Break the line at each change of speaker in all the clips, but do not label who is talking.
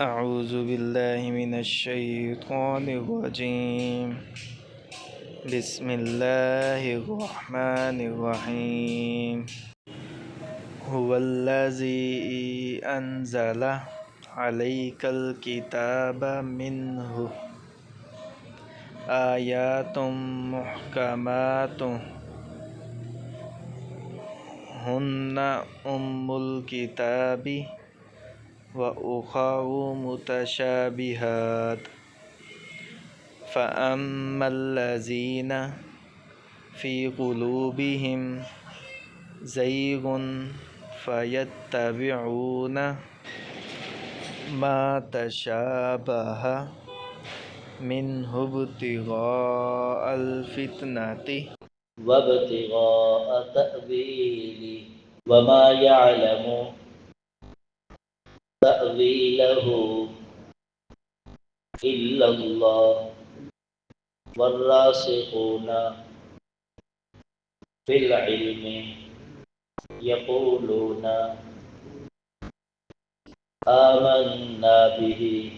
أعوذ بالله من الشيطان الرجيم. بسم الله الرحمن الرحيم. هو الذي أنزل عليك الكتاب منه آيات محكمات هن أم الكتاب وأخر متشابهات فأما الذين في قلوبهم زيغ فيتبعون ما تشابه منه ابتغاء الفتنة
وابتغاء تأويله وما يعلم تأويله إلا الله والراسخون في العلم يقولون آمنا به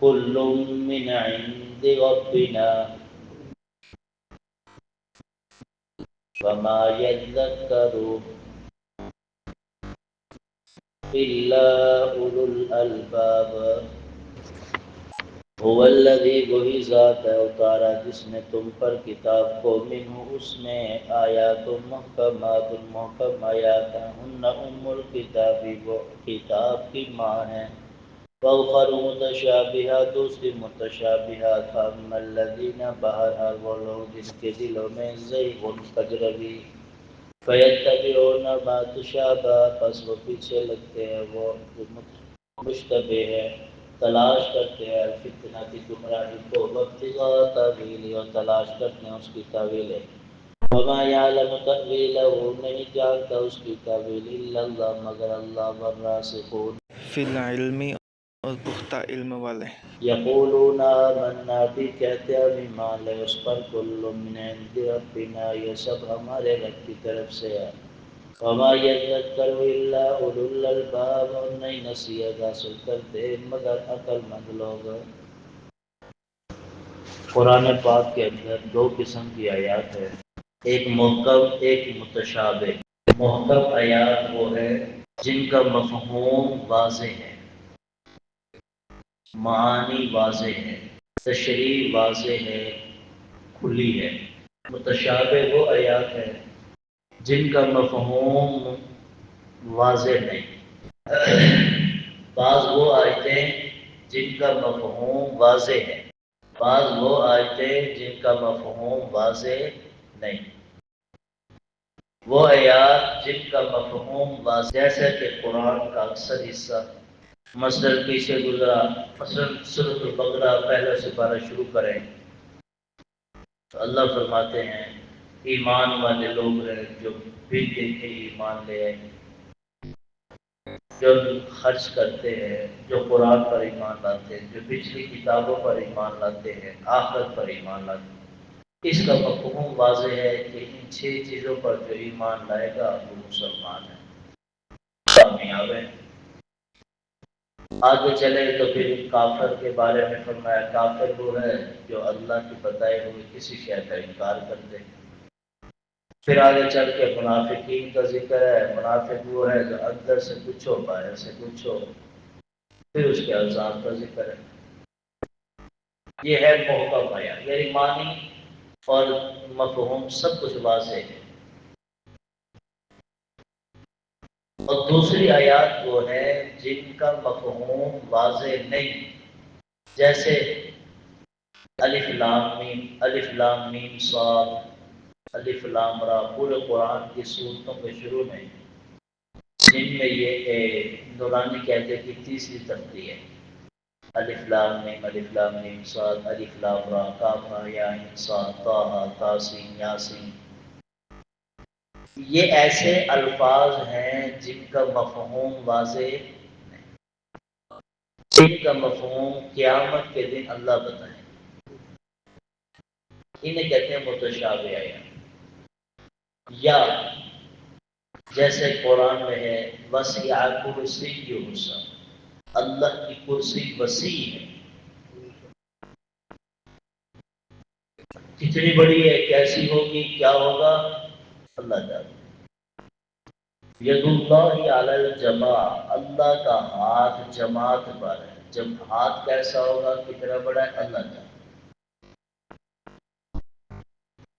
كل من عند ربنا وما يذكر إلا أولو الألباب هو الذي وہی ذات ہے اتارا جس نے تم پر کتاب کو منہ اس میں آیات محکمات محکم آیات ہیں ہن ام الکتاب وہ کتاب کی ماں ہیں وَأُخَرُ مُتَشَابِهَاتٌ دوسری متشابہات فَأَمَّا الَّذِينَ بہرحال وہ لوگ جن کے دلوں میں زیغ کجروی فَيَتَّبِعُونَ مَا تَشَابَهَ پس وہ پیچھے لگتے ہیں وہ جو مشتبہ ہے تلاش کرتے ہیں الفتنہ کی گمراہی کو وابتغاء تاویلہ اور تلاش کرتے ہیں اس کی تاویلیں وما یعلم تأویلہ نہیں جانتا اس کی تاویل الا اللہ مگر اللہ والراسخون
فی العلم اور پختہ علم والے
یقولون آمنا بھی کہتے ہیں ایمان لے اس پر کل من عند ربنا یہ سب ہمارے رب کی طرف سے ہے وما يذكر الا اولو الالباب اور نہیں نصیحت حاصل کرتے مگر عقل مند لوگ قرآن پاک کے اندر دو قسم کی آیات ہے ایک محکم ایک متشابہ محکم آیات وہ ہے جن کا مفہوم واضح ہے معانی واضح ہے تشریح واضح ہے کھلی ہے متشابہ وہ آیات ہے جن کا مفہوم واضح نہیں بعض وہ آیتیں جن کا مفہوم واضح ہے بعض وہ آیتیں جن کا مفہوم واضح نہیں وہ آیات جن کا مفہوم واضح جیسے کہ قرآن کا اکثر حصہ مثلا پیچھے گزرا مثلا سورۃ البقرہ پہلا سپارہ شروع کریں تو اللہ فرماتے ہیں ایمان والے لوگ ہیں جو بن دیکھے ایمان لے آئے جو خرچ کرتے ہیں جو قرآن پر ایمان لاتے ہیں جو پچھلی کتابوں پر ایمان لاتے ہیں آخرت پر ایمان لاتے ہیں اس کا مفہوم واضح ہے کہ ان 6 چیزوں پر جو ایمان لائے گا وہ مسلمان ہے کامیاب ہے آگے چلے تو پھر کافر کے بارے میں فرمایا کافر وہ ہے جو اللہ کی بتائے ہوئے کسی شے کا انکار کر دے پھر آگے چل کے منافقین کا ذکر ہے منافق وہ ہے جو اندر سے کچھ ہو باہر سے کچھ ہو پھر اس کے عذاب کا ذکر ہے یہ ہے محکم آیا یعنی معنی اور مفہوم سب کچھ واضح ہے اور دوسری آیات وہ ہے جن کا مفہوم واضح نہیں جیسے الف لام میم صاد الف لام را پورے قرآن کی صورتوں کے شروع میں جن میں یہ نورانی کہتے کہ تیسری ترتیب ہے الف لام میم صاد الف لام را کاف یا عین صاد طه طاسین یاسین یہ ایسے الفاظ ہیں جن کا مفہوم واضح نہیں جن کا مفہوم قیامت کے دن اللہ بتائے انہیں کہتے ہیں متشابہ آیات یا جیسے قرآن میں ہے وسع کرسیہ السماوات، اللہ کی کرسی وسیع ہے، کتنی بڑی ہے، کیسی ہوگی، کیا ہوگا، اللہ جانتا۔ ید اللہ علی الجماع، اللہ کا ہاتھ جماعت پر ہے، جب ہاتھ کیسا ہوگا، کتنا بڑا ہے، اللہ جانتا۔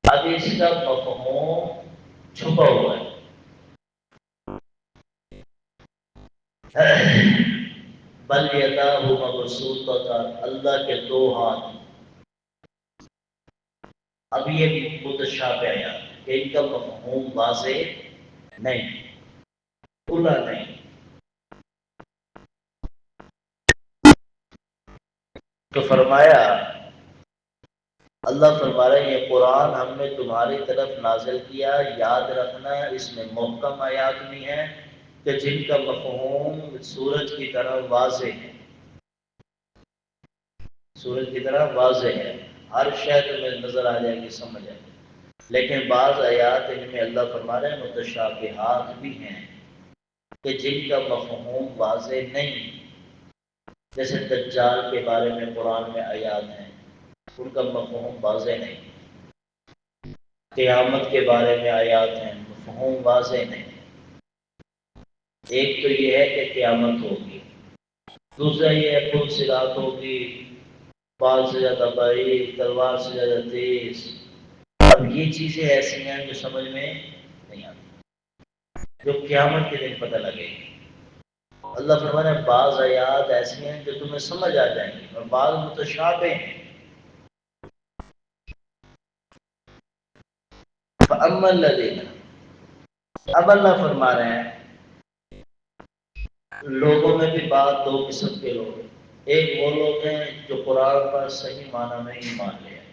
اب اس کا مفہوم چھپا ہوا ہے، بل یداہ مبسوطتان، اللہ کے دو ہاتھ۔ اب یہ متشابہ ہے کہ ان کا مفہوم واضح نہیں، کھلا نہیں۔ تو فرمایا، اللہ فرما رہے ہیں یہ قرآن ہم نے تمہاری طرف نازل کیا، یاد رکھنا اس میں محکم آیات بھی ہیں کہ جن کا مفہوم سورج کی طرح واضح ہے، سورج کی طرح واضح ہے، ہر شے میں نظر آ جائے گی، سمجھ آئے گی۔ لیکن بعض آیات ان میں اللہ فرما رہے ہیں متشابہات بھی ہیں کہ جن کا مفہوم واضح نہیں، جیسے دجال کے بارے میں قرآن میں آیات ہیں، ان کا مفہوم واضح نہیں۔ قیامت کے بارے میں آیات ہیں، مفہوم واضح نہیں۔ ایک تو یہ ہے کہ قیامت ہوگی، دوسرا یہ ہے پل صراط ہوگی، بال سے زیادہ بڑی، تلوار سے زیادہ تیز۔ اب یہ چیزیں ایسی ہیں جو سمجھ میں نہیں آتی، جو قیامت کے دن پتہ لگے گی۔ اللہ فرمانے بعض آیات ایسی ہیں جو تمہیں سمجھ آ جائیں گی اور بعض متشابہ ہیں۔ فَأَمَّا الَّذِينَ، اب اللہ فرما رہے ہیں لوگوں میں بھی بات دو قسم کے لوگ ہیں۔ ایک وہ لوگ ہیں جو قرآن پر صحیح معنی میں ایمان لے آئے،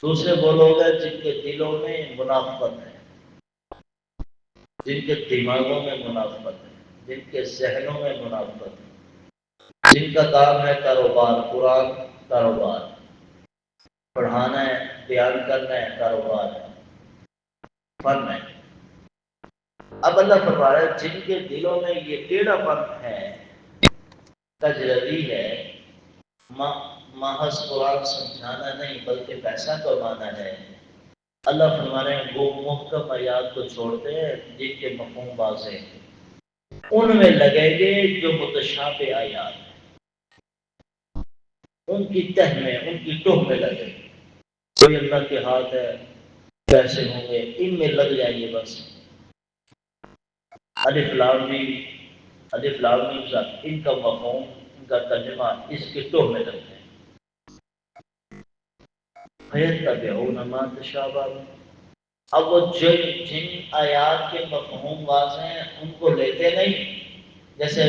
دوسرے وہ لوگ ہیں جن کے دلوں میں منافقت ہے، جن کے دماغوں میں منافقت ہے، جن کے ذہنوں میں منافقت ہے، جن کا کام ہے کاروبار، قرآن کاروبار، پڑھانا ہے، بیان کرنا ہے، کاروبار ہے، فن ہے۔ اب اللہ فرما رہا ہے جن کے دلوں میں یہ ٹیڑھا پن ہے، تجربی ہے، محض قرآن سمجھانا نہیں بلکہ پیسہ کمانا ہے، اللہ فرما رہے ہیں وہ محکم آیات کو چھوڑتے ہیں جن کے مفہوم واضح ہیں، ان میں لگیں گے جو متشابہ آیات ہیں، ان کی تہ میں، ان کی ٹوہ میں لگے گے۔ کوئی اللہ کے ہاتھ ہے، پیسے ہوں گے، ان میں لگ جائیں گے بس۔ الف لام میم، الف لام میم کا ان کا مفہوم، ان کا ترجمہ اس کے ٹوہ میں لگ جائیں گے۔ فَيَتَّبِعُونَ مَا تَشَابَهَ مِنْهُ، اب وہ جن آیات کے مفہوم واضح ہیں ان کو لیتے نہیں، جیسے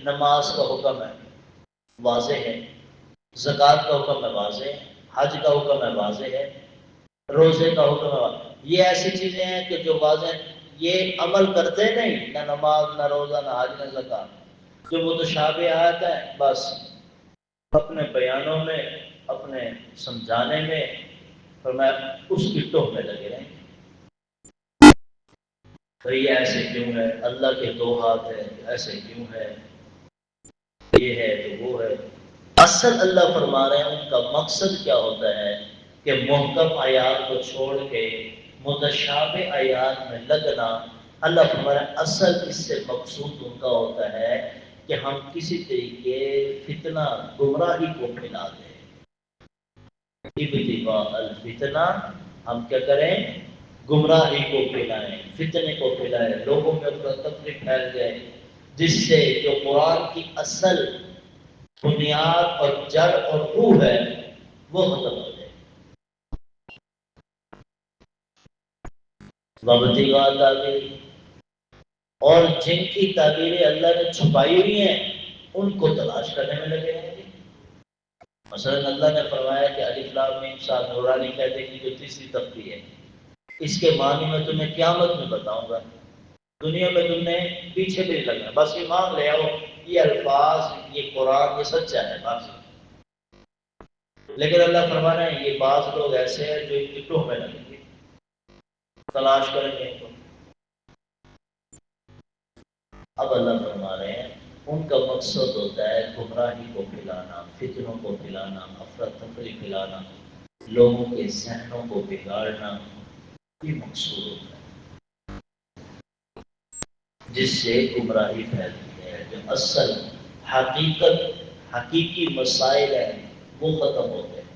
نماز کا حکم ہے واضح ہے، زکوٰۃ کا حکم ہے واضح ہے، حج کا حکم ہے واضح ہے، روزے کا حکم ہے واضح ہے۔ یہ ایسی چیزیں ہیں کہ جو واضح ہیں، یہ عمل کرتے نہیں، نہ نماز، نہ روزہ، نہ حج، نہ زکوٰۃ۔ جو متشابہات ہیں بس اپنے بیانوں میں، اپنے سمجھانے میں، فرمایا اس کی ٹوہ میں لگے رہیں گے۔ بھئی ایسے کیوں ہے، اللہ کے دو ہاتھ ہیں، ایسے کیوں ہے، یہ ہے تو وہ ہے۔ اصل اللہ فرما رہے ہیں ان کا مقصد کیا ہوتا ہے کہ محکم آیات کو چھوڑ کے متشابہ آیات میں لگنا۔ اللہ فرما رہے ہیں اصل اس سے مقصود ان کا ہوتا ہے کہ ہم کسی طریقے فتنہ، گمراہی کو پھیلا دیں۔ ابتغاء الفتنہ، ہم کیا کریں، گمراہی کو پھیلائیں، فتنے کو پھیلائیں، لوگوں میں افراتفری پھیل جائے، جس سے جو قرآن کی اصل بنیاد اور جڑ اور روح ہے وہ ختم ہو جائے۔ وابتغاء تاویلہ، اور جن کی تعبیریں اللہ نے چھپائی ہوئی ہیں ان کو تلاش کرنے میں لگے رہیں گے۔ مثلا اللہ نے فرمایا کہ الف لام میم صاد، نورانی قاعدے کی جو تیسری تختی ہے، اس کے معنی میں تمہیں قیامت میں بتاؤں گا، دنیا میں تم نے پیچھے بھی نہیں لگنا، بس ایمان لے آؤ یہ الفاظ، یہ قرآن، یہ سچا ہے بس۔ لیکن اللہ فرما رہے ہیں یہ بعض لوگ ایسے ہیں جو ان کی ٹوہ میں لگیں گے، تلاش کریں گے ان کو۔ اب اللہ فرما رہے ہیں ان کا مقصد ہوتا ہے گمراہی کو پھیلانا، فتنوں کو پھیلانا، افراتفری پھیلانا، لوگوں کے ذہنوں کو بگاڑنا، یہ مقصود ہوتا ہے جس سے گمراہی پھیلتی ہے۔ جو اصل حقیقی مسائل ہیں وہ ختم ہوتے ہیں۔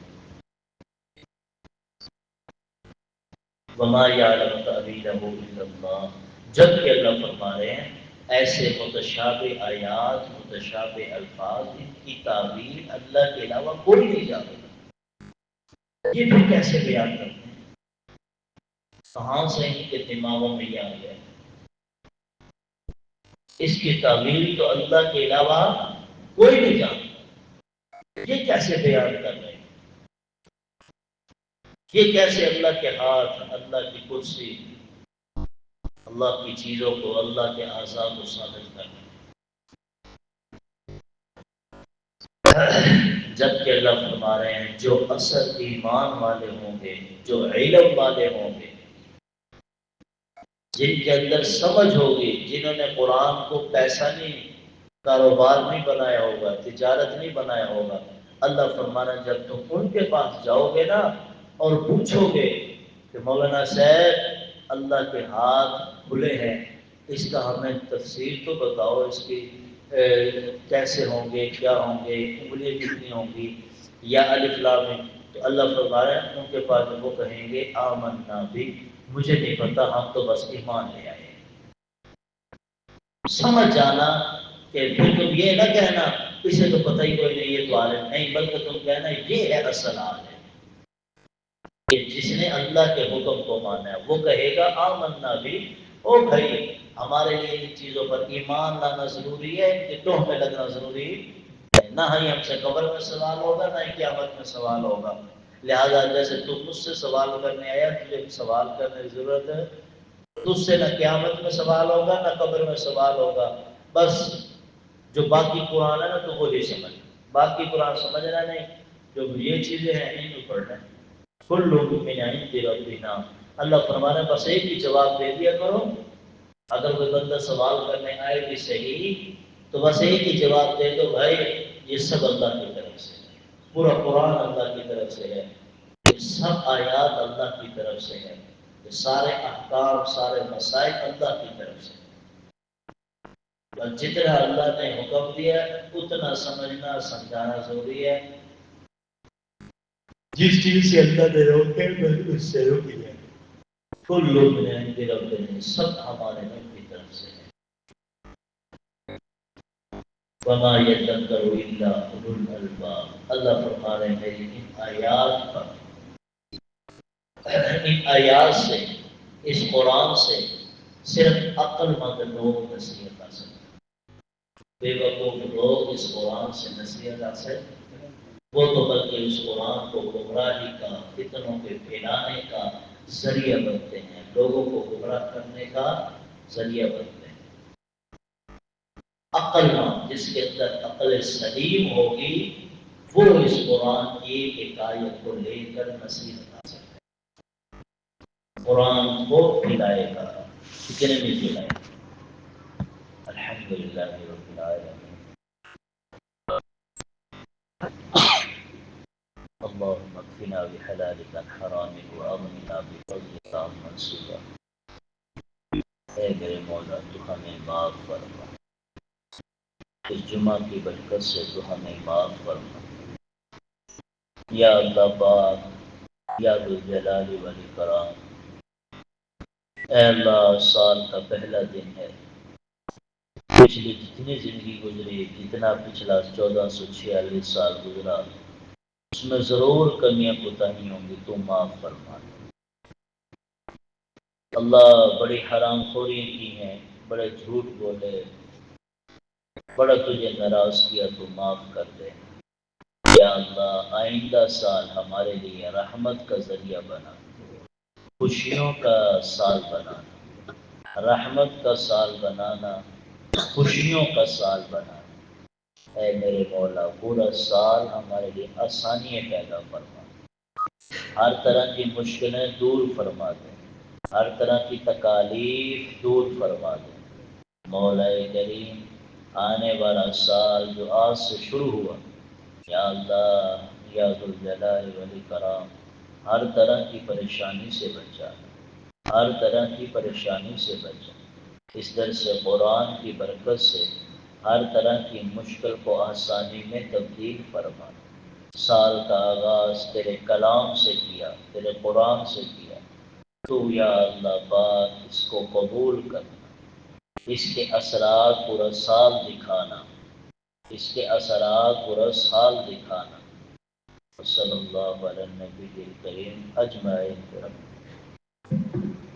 وَمَا يَعْلَمُ تَأْوِيلَهُ إِلَّا اللَّهُ، جب کہ اللہ فرما رہے ہیں ایسے متشابہ آیات، متشابہ الفاظ، ان کی تعویل اللہ کے علاوہ کوئی نہیں جانتا۔ یہ پھر کیسے بیان کرتے ہیں؟ کہاں سے ان کے دماغوں میں یہ آ گیا؟ اس کی تعویل تو اللہ کے علاوہ کوئی نہیں جانتا۔ یہ کیسے بیان کر رہے ہیں؟ یہ کیسے اللہ کے ہاتھ، اللہ کی کرسی، اللہ کی چیزوں کو، اللہ کے اعضاء کو ثابت کر رہے ہیں؟ جبکہ اللہ فرما رہے ہیں جو اصل ایمان والے ہوں گے، جو علم والے ہوں گے، جن کے اندر سمجھ ہوگی، جنہوں نے قرآن کو پیسہ نہیں، کاروبار نہیں بنایا ہوگا، تجارت نہیں بنایا ہوگا، اللہ فرمانا جب تم ان کے پاس جاؤ گے نا اور پوچھو گے کہ مولانا صاحب اللہ کے ہاتھ کھلے ہیں، اس کا ہمیں تفسیر تو بتاؤ، اس کی کیسے ہوں گے، کیا ہوں گے، انگلیاں کتنی ہوں گی، یا الف لام میم، تو اللہ فرما رہے ہیں ان کے پاس وہ کہیں گے آمنا بھی، مجھے نہیں پتا، ہم تو بس ایمان لے آئے۔ سمجھ جانا کہ پھر تم یہ نہ کہنا اسے تو پتہ ہی کوئی نہیں، یہ تو عالم نہیں، بلکہ تم کہنا یہ ہے اصل عالم، کہ جس نے اللہ کے حکم کو مانا ہے وہ کہے گا آمنا بھی، او بھائی ہمارے لیے ان چیزوں پر ایمان لانا ضروری ہے، ان کے ٹوہ میں لگنا ضروری ہے، نہ ہی ہم سے قبر میں سوال ہوگا، نہ ہی قیامت میں سوال ہوگا، لہذا جیسے تم مجھ سے سوال کرنے آیا، تجھے سوال کرنے کی ضرورت ہے، تجھ سے نہ قیامت میں سوال ہوگا، نہ قبر میں سوال ہوگا، بس جو باقی قرآن ہے نا تو وہی سمجھ، باقی قرآن سمجھنا نہیں، جو یہ چیزیں ہیں ان کو پڑھنا ہے۔ کل لوگ من عند ربنا، اللہ فرمانا بس ایک ہی جواب دے دیا کرو، اگر کوئی بندہ سوال کرنے آئے بھی صحیح تو بس ایک ہی جواب دے دو، بھائی یہ سب اللہ کی طرف سے ہے، پورا قرآن اللہ کی طرف سے ہے، یہ سب آیات اللہ کی طرف سے ہے، یہ سارے احکام، سارے مسائل اللہ کی طرف سے ہے، اور جتنا اللہ نے حکم دیا اتنا سمجھنا سمجھانا ضروری ہے، جس چیز سے اللہ نے روکے بس اس سے روکی ہے۔ کل لوگ ربنا، سب ہمارے رب کی طرف سے ہے۔ وما يذكر الا اولو الالباب، اللہ فرما رہے ہیں ان آیات پر، ان آیات سے، اس قرآن سے صرف عقل مند لوگ نصیحت حاصل کریں، بے وقوف لوگ اس قرآن سے نصیحت حاصل، وہ تو بلکہ اس قرآن کو گمراہی کا، فتنوں کے پھیلانے کا ذریعہ بنتے ہیں، لوگوں کو گمراہ کرنے کا ذریعہ بنتے ہیں۔ عقل مند جس کے اندر عقل سلیم ہوگی وہ اس قرآن کی ایک آیت کو لے کر نصیحت حاصل کرے، قرآن کو پھیلائے گا، کتنے میں پھیلائے گا؟ الحمدللہ رب العالمین، اللهم اكفنا بحلالك عن حرامك واغننا بفضلك عمن سواك۔ اے میرے مولا تو ہمیں معاف فرما، اس جمعہ کی برکت سے تو ہمیں معاف فرما، یا اللہ پاک، یا ذو الجلال والاکرام، اے اللہ سال کا پہلا دن ہے، پچھلی جتنی زندگی گزری، جتنا پچھلا 1446 سال گزرا، اس میں ضرور کمیاں کوتاہیاں ہوں گی، تو معاف فرما۔ اللہ بڑی حرام خوری کی ہیں، بڑے جھوٹ بولے، بڑا تجھے ناراض کیا، تو معاف کر دے، یا اللہ آئندہ سال ہمارے لیے رحمت کا ذریعہ بنا، خوشیوں کا سال بنانا، رحمت کا سال بنانا، خوشیوں کا سال بنانا، اے میرے مولا پورا سال ہمارے لیے آسانیاں پیدا فرما، ہر طرح کی مشکلیں دور فرما دے، ہر طرح کی تکالیف دور فرما دے، مولا کریم آنے والا سال جو آج سے شروع ہوا، یا اللہ یا ذوالجلال والاکرام ہر طرح کی پریشانی سے بچا، ہر طرح کی پریشانی سے بچا، اس درس قرآن کی برکت سے ہر طرح کی مشکل کو آسانی میں تبدیل فرما۔ سال کا آغاز تیرے کلام سے کیا، تیرے قرآن سے کیا، تو یا اللہ پاک اس کو قبول کرنا، اس کے اثرات پورا سال دکھانا، اس کے اثرات پورا سال دکھانا۔ صلی اللہ علیہ النبی الکریم اجمعین۔